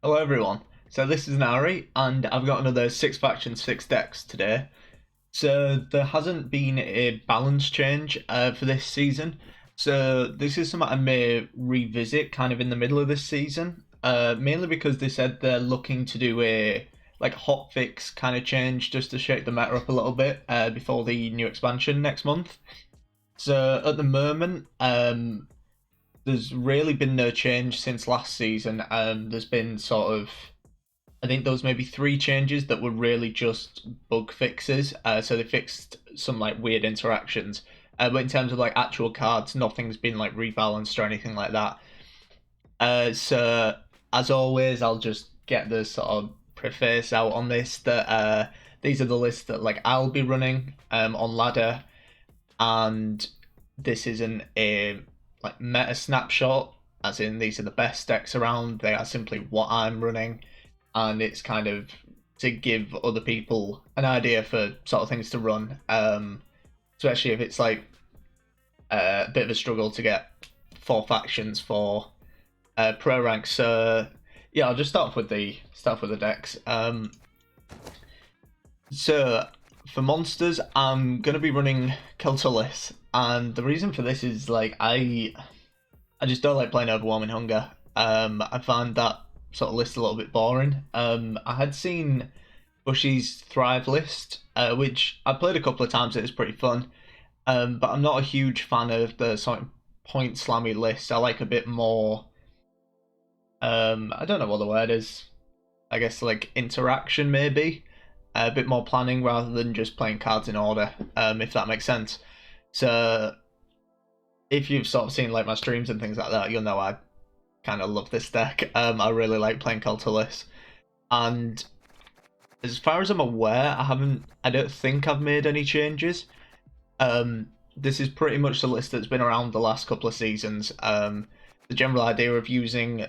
Hello everyone. So this is Nari, and I've got another 6 factions, 6 decks today. So there hasn't been a balance change for this season. So this is something I may revisit kind of in the middle of this season. Mainly because they said they're looking to do a like hotfix kind of change just to shake the meta up a little bit before the new expansion next month. So at the moment, there's really been no change since last season. There's been sort of, I think there was maybe 3 changes that were really just bug fixes. So they fixed some like weird interactions. But in terms of like actual cards, nothing's been like rebalanced or anything like that. So as always, I'll just get the sort of preface out on this that these are the lists that like I'll be running on ladder, and this isn't a like meta snapshot, as in these are the best decks around. They are simply what I'm running, and it's kind of to give other people an idea for sort of things to run, especially if it's like a bit of a struggle to get 4 factions for pro rank. So yeah, I'll just start with the decks. So for monsters, I'm gonna be running Keltolis, and the reason for this is like I just don't like playing Overwhelming Hunger. I find that sort of list a little bit boring. I had seen Bushy's Thrive list, which I played a couple of times. It was pretty fun, but I'm not a huge fan of the sort of point slammy list. I like a bit more. I don't know what the word is. I guess like interaction maybe. A bit more planning rather than just playing cards in order, if that makes sense. So if you've sort of seen like my streams and things like that, you'll know I kind of love this deck. I really like playing Cultilis, and as far as I'm aware, I don't think I've made any changes. This is pretty much the list that's been around the last couple of seasons. The general idea of using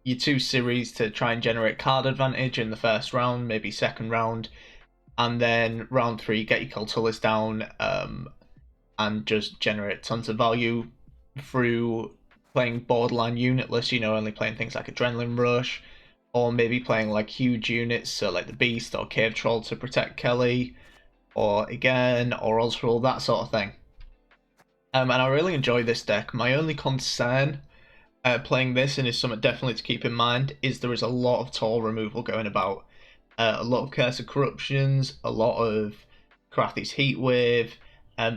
your 2 series to try and generate card advantage in the first round, maybe second round, and then round 3 get your Cultilis down, and just generate tons of value through playing borderline unitless, only playing things like Adrenaline Rush, or maybe playing like huge units, so like the Beast or Cave Troll to protect Kelly, or again, or Osrul, that sort of thing. And I really enjoy this deck. My only concern playing this, and is something definitely to keep in mind, is there is a lot of toll removal going about. A lot of Curse of Corruptions, a lot of Karathi's Heatwave,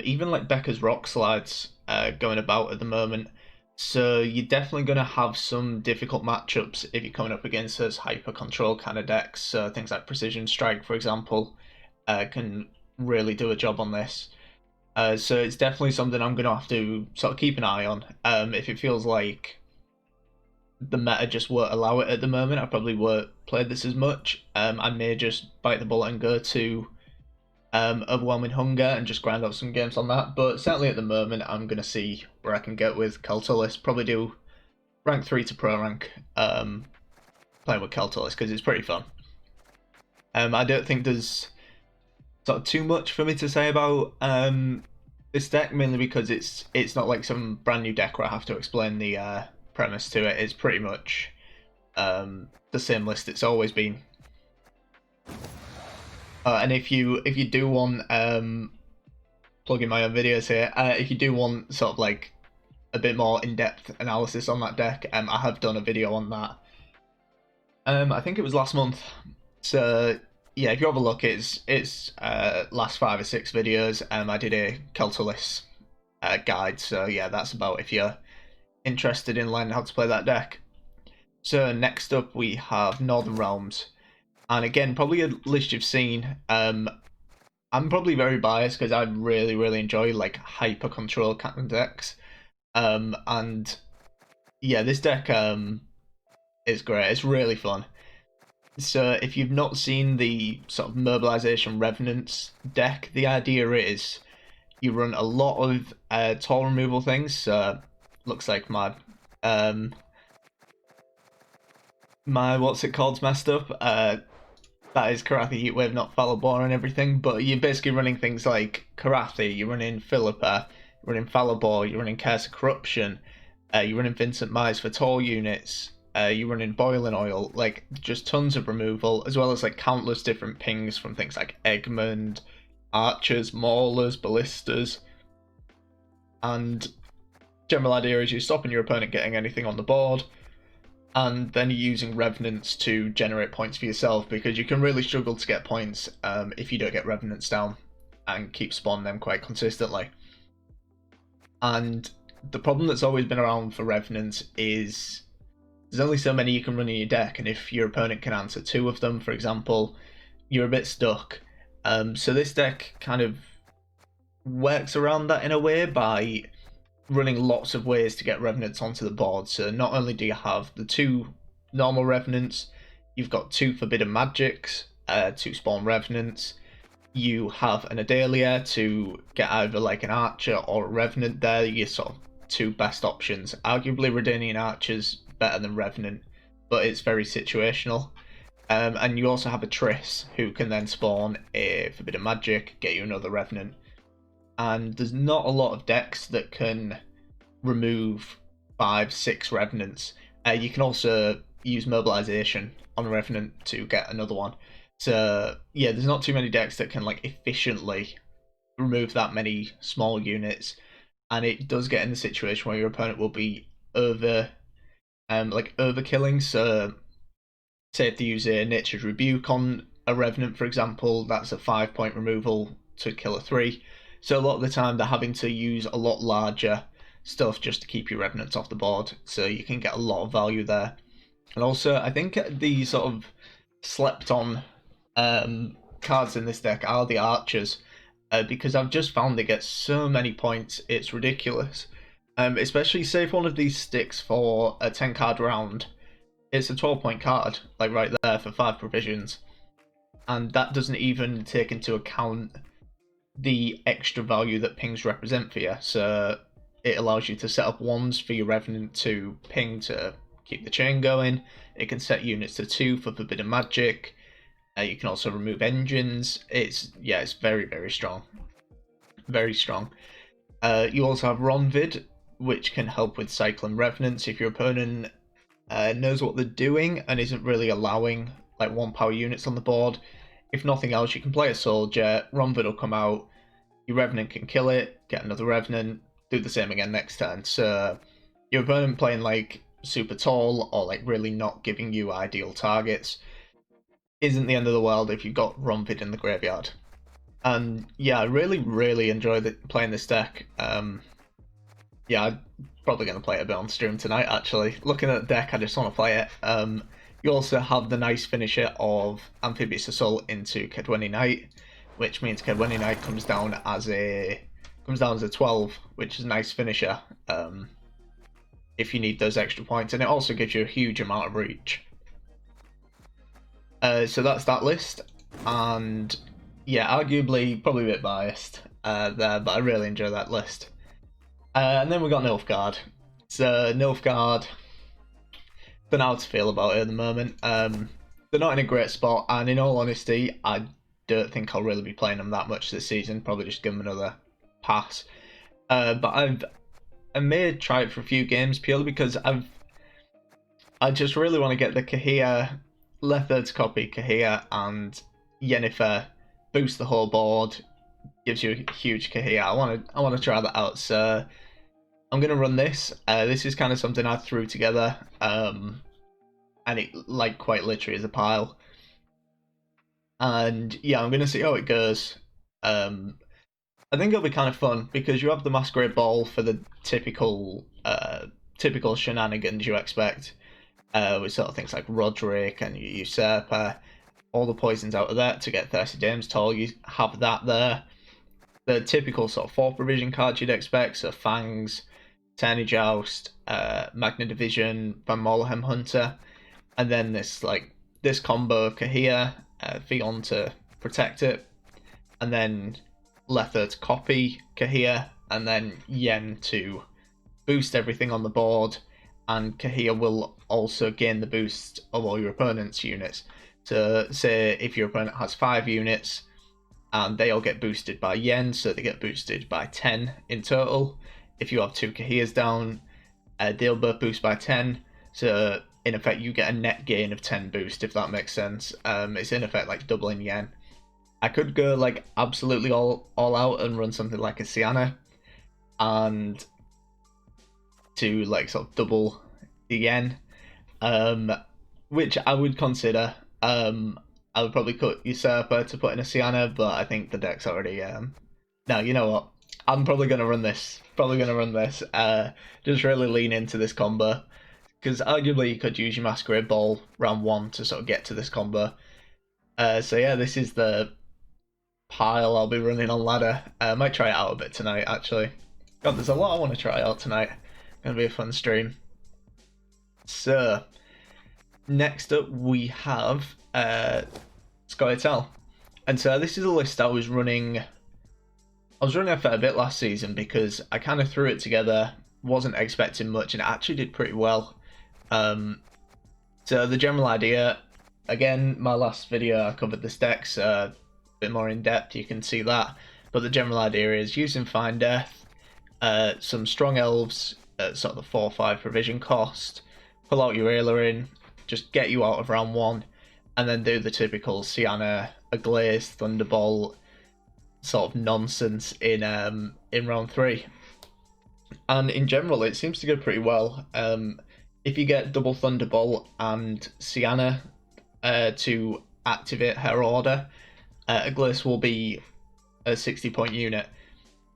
even like Becca's Rock Slides going about at the moment. So you're definitely going to have some difficult matchups if you're coming up against those hyper control kind of decks. So things like Precision Strike, for example, can really do a job on this. So it's definitely something I'm going to have to sort of keep an eye on. If it feels like the meta just won't allow it at the moment, I probably won't play this as much. I may just bite the bullet and go to Overwhelming Hunger and just grind out some games on that. But certainly at the moment, I'm going to see where I can get with Keltolis. Probably do rank 3 to pro rank playing with Keltolis because it's pretty fun. I don't think there's sort of too much for me to say about this deck, mainly because it's not like some brand new deck where I have to explain the premise to it. It's pretty much the same list it's always been. And if you do want, plugging my own videos here, if you do want sort of like a bit more in-depth analysis on that deck, I have done a video on that. I think it was last month. So yeah, if you have a look, it's last 5 or 6 videos. I did a Keltolis guide. So yeah, that's about if you're interested in learning how to play that deck. So next up we have Northern Realms, and again probably a list you've seen. I'm probably very biased because I really enjoy like hyper control kind of decks, and yeah, this deck is great. It's really fun. So if you've not seen the sort of Mobilization Revenants deck, the idea is you run a lot of toll removal things. So looks like my what's it called messed up. That is Karathi Heatwave, not Falobor and everything, but you're basically running things like Karathi, you're running Philippa, you're running Falobor, you're running Curse of Corruption, you're running Vincent Myers for toll units, you run in boiling oil, like just tons of removal, as well as like countless different pings from things like Eggman, archers, maulers, ballistas, and general idea is you're stopping your opponent getting anything on the board, and then you're using revenants to generate points for yourself, because you can really struggle to get points if you don't get revenants down and keep spawning them quite consistently. And the problem that's always been around for revenants is there's only so many you can run in your deck, and if your opponent can answer 2 of them, for example, you're a bit stuck. So this deck kind of works around that in a way by running lots of ways to get revenants onto the board. So not only do you have the 2 normal revenants, you've got 2 forbidden magics to spawn revenants. You have an Adalia to get either like an archer or a revenant there. Your sort of 2 best options. Arguably Redanian Archer's better than Revenant, but it's very situational. And you also have a Triss who can then spawn a forbidden magic, get you another Revenant. And there's not a lot of decks that can remove 5-6 Revenants. You can also use mobilization on a Revenant to get another one. So yeah, there's not too many decks that can like efficiently remove that many small units, and it does get in the situation where your opponent will be overkilling. So say if they use a Nature's Rebuke on a Revenant, for example, that's a 5-point removal to kill a 3. So a lot of the time they're having to use a lot larger stuff just to keep your Revenants off the board, so you can get a lot of value there. And also, I think the sort of slept on cards in this deck are the archers, because I've just found they get so many points, it's ridiculous. Especially say if one of these sticks for a 10 card round, it's a 12-point card, like right there for 5 provisions. And that doesn't even take into account the extra value that pings represent for you. So it allows you to set up wands for your Revenant to ping to keep the chain going. It can set units to 2 for forbidden magic. You can also remove engines. It's very, very strong. Very strong. You also have Ronvid, which can help with cycling revenants if your opponent knows what they're doing and isn't really allowing like 1-power units on the board. If nothing else, you can play a soldier, Ronvid will come out, your revenant can kill it, get another revenant, do the same again next turn. So your opponent playing like super tall or like really not giving you ideal targets isn't the end of the world if you've got Ronvid in the graveyard. And yeah, I really enjoy playing this deck. Yeah, I'm probably going to play it a bit on stream tonight, actually. Looking at the deck, I just want to play it. You also have the nice finisher of Amphibious Assault into Kedweni Knight, which means Kedweni Knight comes down as a 12, which is a nice finisher if you need those extra points, and it also gives you a huge amount of reach. So that's that list, and yeah, arguably probably a bit biased there, but I really enjoy that list. And then we got Nilfgaard. So Nilfgaard, don't know how to feel about it at the moment. They're not in a great spot, and in all honesty, I don't think I'll really be playing them that much this season. Probably just give them another pass. But I may try it for a few games purely because I just really want to get the Kahir, Lethar's copy, Kahir and Yennefer, boost the whole board, gives you a huge Kahir. I want to try that out. So I'm gonna run this. This is kind of something I threw together, and it like quite literally is a pile. And yeah, I'm gonna see how it goes. I think it'll be kind of fun because you have the Masquerade Ball for the typical shenanigans you expect, with sort of things like Roderick and Usurper, all the poisons out of that to get Thirsty Dames Toll. You have that there. The typical sort of 4 provision cards you'd expect, so Fangs, Tiny Joust, Magna Division, Van Molehem Hunter, and then this combo of Kahir, Fion to protect it, and then Lether to copy Kahir, and then Yen to boost everything on the board, and Kahir will also gain the boost of all your opponent's units. So say if your opponent has 5 units, and they all get boosted by Yen, so they get boosted by 10 in total. If you have 2 Kahirs down, they'll both boost by 10. So in effect you get a net gain of 10 boost, if that makes sense. It's in effect like doubling yen. I could go like absolutely all out and run something like a Sienna and to like sort of double the yen, which I would consider. I would probably cut Usurper to put in a Sienna, but I think the deck's already. No, you know what? I'm probably gonna run this. Just really lean into this combo because arguably you could use your Masquerade Ball round 1 to sort of get to this combo. So yeah, this is the pile I'll be running on ladder. I might try it out a bit tonight, actually. God, there's a lot I want to try out tonight. Gonna be a fun stream. So, next up we have scoia'tael. And so this is a list I was running a fair bit last season because I kind of threw it together, wasn't expecting much, and it actually did pretty well. So the general idea, again, my last video I covered this deck, so a bit more in depth, you can see that. But the general idea is using Find Death, some strong elves at sort of the 4-5 provision cost, pull out your Ailerin, just get you out of round 1, and then do the typical Sienna, a Glaze, Thunderbolt sort of nonsense in round 3. And in general, it seems to go pretty well. If you get double Thunderbolt and Sienna to activate her order, a Glaze will be a 60-point unit.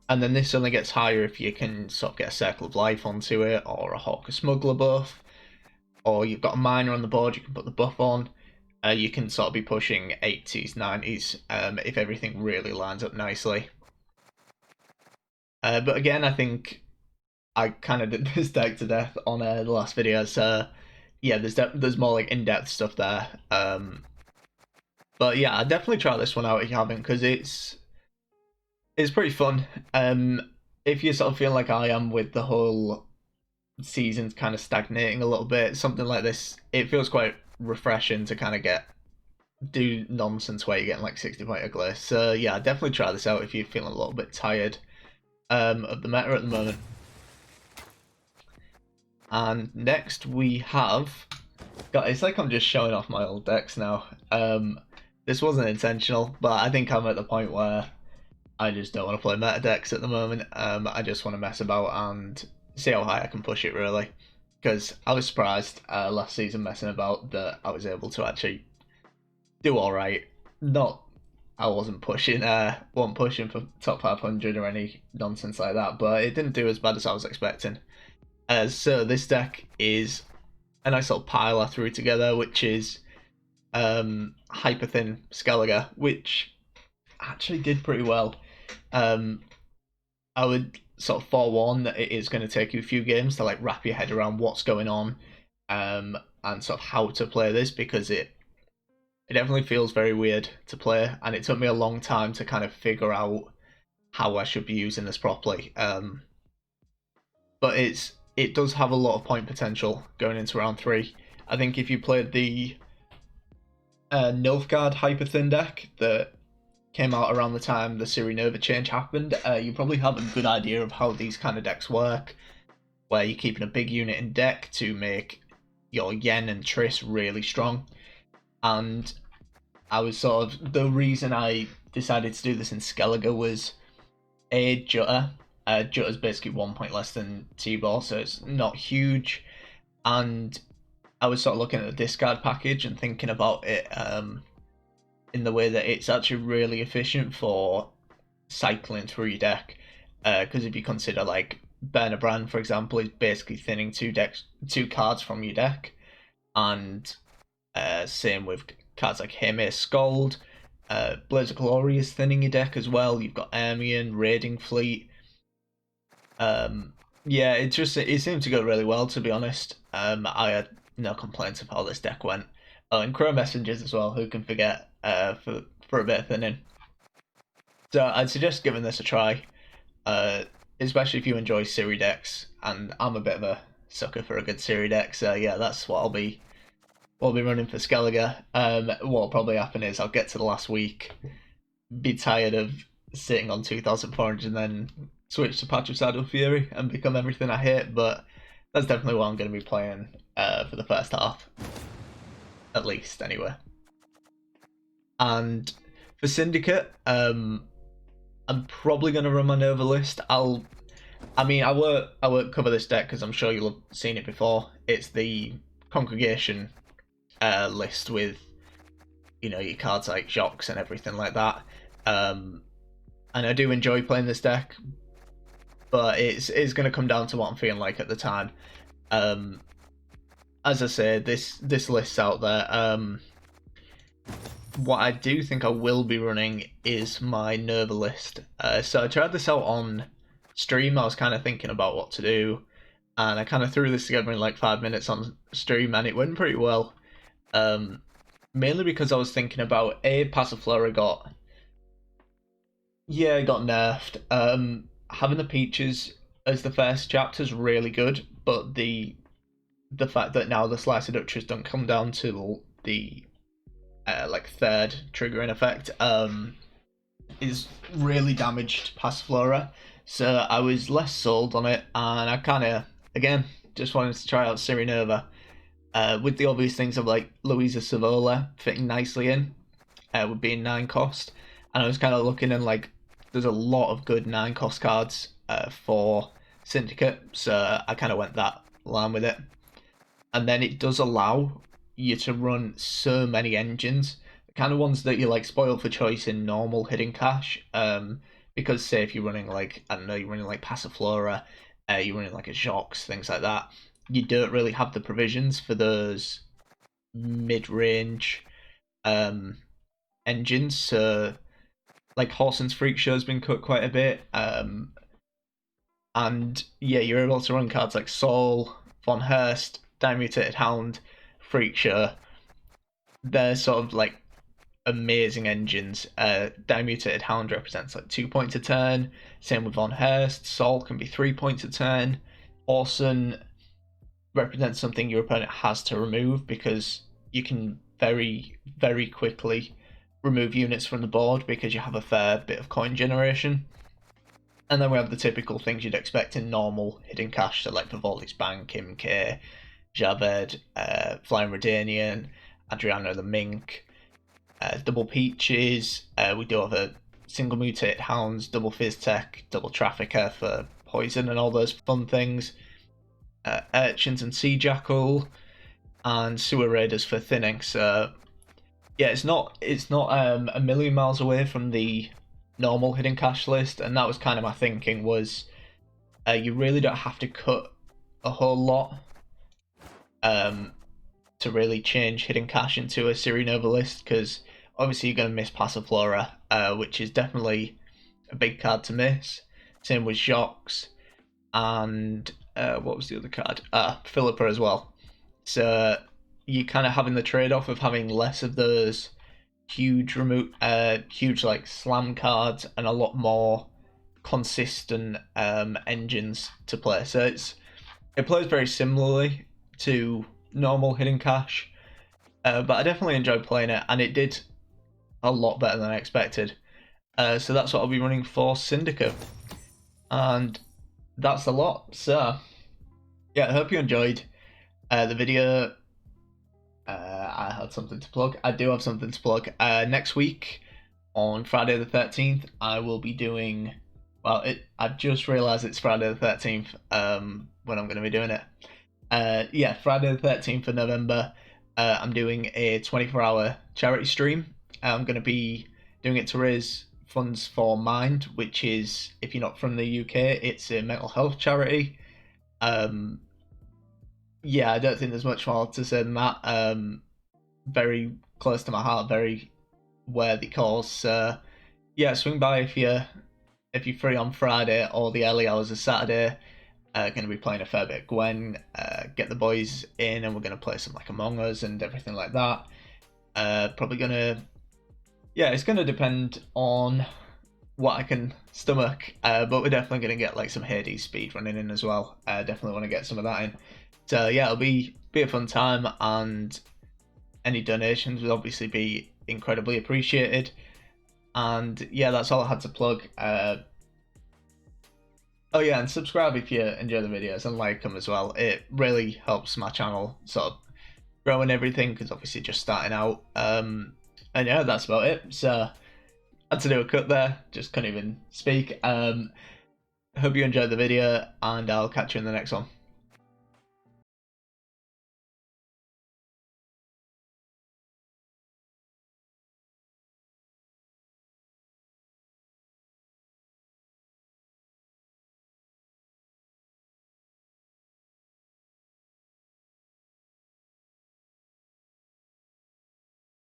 And then this only gets higher if you can sort of get a Circle of Life onto it, or a Hawk or Smuggler buff, or you've got a Miner on the board, you can put the buff on. You can sort of be pushing 80s, 90s if everything really lines up nicely. But again, I think I kind of did this deck to death on the last video, so yeah, there's more like in-depth stuff there. But yeah, I'd definitely try this one out if you haven't, because it's pretty fun. If you sort of feel like I am with the whole season's kind of stagnating a little bit, something like this, it feels quite refreshing to kind of do nonsense where you're getting like 60-point Ugly. So yeah, definitely try this out if you're feeling a little bit tired of the meta at the moment. And next we have, God, it's like I'm just showing off my old decks now. This wasn't intentional, but I think I'm at the point where I just don't want to play meta decks at the moment. I just want to mess about and see how high I can push it, really. Because I was surprised last season messing about that I was able to actually do alright. I wasn't pushing for top 500 or any nonsense like that, but it didn't do as bad as I was expecting. So this deck is a nice little pile I threw together, which is Hyper Thin Skellige, which actually did pretty well. I would sort of forewarn that it is going to take you a few games to like wrap your head around what's going on and sort of how to play this, because it definitely feels very weird to play, and it took me a long time to kind of figure out how I should be using this properly. But it does have a lot of point potential going into round 3. I think if you played the Nilfgaard Hyper Thin deck that came out around the time the Siri Nova change happened, you probably have a good idea of how these kind of decks work, where you're keeping a big unit in deck to make your Yen and Triss really strong. And I was sort of, the reason I decided to do this in Skellige was Jutta. Jutta's basically 1 point less than T-Ball, so it's not huge. And I was sort of looking at the discard package and thinking about it in the way that it's actually really efficient for cycling through your deck. Because if you consider like Burner Brand, for example, is basically thinning two cards from your deck, and same with cards like Haymere Scold. Blaze of Glory is thinning your deck as well. You've got Ermion, Raiding Fleet. Yeah, it seemed to go really well, to be honest. I had no complaints of how this deck went. Oh, and Crow Messengers as well, who can forget, for a bit of thinning. So I'd suggest giving this a try, especially if you enjoy Siri decks, and I'm a bit of a sucker for a good Siri deck, so yeah, that's what I'll be running for Skellige. What'll probably happen is I'll get to the last week, be tired of sitting on 2,400 and then switch to Patricideal Fury and become everything I hate, but that's definitely what I'm going to be playing for the first half, at least anyway. And for Syndicate, I'm probably going to run my Nova list. I won't cover this deck because I'm sure you'll have seen it before. It's the Congregation list with, you know, your cards like Jocks and everything like that. And I do enjoy playing this deck, but it's going to come down to what I'm feeling like at the time. As I say, this list's out there. What I do think I will be running is my Nova list. So I tried this out on stream. I was kind of thinking about what to do, and I kind of threw this together in like 5 minutes on stream, and it went pretty well. Mainly because I was thinking about Passiflora got nerfed. Having the Peaches as the first chapter is really good, but the fact that now the Slice of Duchess don't come down to the like third triggering effect is really damaged Passiflora. So I was less sold on it, and I kind of again just wanted to try out Sirinova with the obvious things of like Louisa Savola fitting nicely in with being 9 cost, and I was kind of looking and like there's a lot of good 9 cost cards for Syndicate, so I kind of went that line with it. And then it does allow you to run so many engines, the kind of ones that you like spoil for choice in normal hidden cache. Because say if you're running like, I don't know, you're running like Passiflora, you're running like a Jocks, things like that, you don't really have the provisions for those mid-range engines. So like Horson's Freak Show's been cut quite a bit. And yeah, you're able to run cards like Saul, Von Hurst, Dimutated Hound, Freak Show. They're sort of like amazing engines. Dimutated Hound represents like 2 points a turn. Same with Von Hurst. Saul can be 3 points a turn. Orson represents something your opponent has to remove because you can very, very quickly remove units from the board because you have a fair bit of coin generation. And then we have the typical things you'd expect in normal hidden cache, so like Vivaldi's Bank, Kim K, Javed, Flying Redanian, Adriano the Mink, double Peaches. We do have a single Mutated Hounds, double Fizztech, double Trafficker for poison and all those fun things. Urchins and Sea Jackal, and Sewer Raiders for thinning. So yeah, it's not a million miles away from the normal hidden cache list, and that was kind of my thinking was you really don't have to cut a whole lot to really change hidden cache into a Sirinova list, because obviously you're going to miss Passiflora, which is definitely a big card to miss. Same with Jocks, and what was the other card? Philippa as well. So you're kind of having the trade-off of having less of those huge like slam cards and a lot more consistent engines to play. So it plays very similarly to normal hidden cache, but I definitely enjoyed playing it, and it did a lot better than I expected. So that's what I'll be running for Syndicate, and that's a lot. So yeah, I hope you enjoyed the video. I had something to plug. I do have something to plug. Next week, on Friday the 13th, I will be doing... Well, I've just realised it's Friday the 13th when I'm going to be doing it. Yeah, Friday the 13th of November, I'm doing a 24-hour charity stream. I'm going to be doing it to raise funds for Mind, which is, if you're not from the UK, it's a mental health charity. Yeah, I don't think there's much more to say than that. Very close to my heart, very worthy cause. So yeah, swing by if you're free on Friday or the early hours of Saturday. Going to be playing a fair bit of Gwent. Get the boys in, and we're going to play some like Among Us and everything like that. Probably gonna, yeah, it's going to depend on what I can stomach. But we're definitely going to get like some Hades speed running in as well. Definitely want to get some of that in. So yeah, it'll be a fun time, and any donations would obviously be incredibly appreciated. And yeah, that's all I had to plug. Oh yeah, and subscribe if you enjoy the videos and like them as well. It really helps my channel sort of grow and everything because obviously just starting out. And yeah, that's about it. So I had to do a cut there, just couldn't even speak. Hope you enjoyed the video, and I'll catch you in the next one.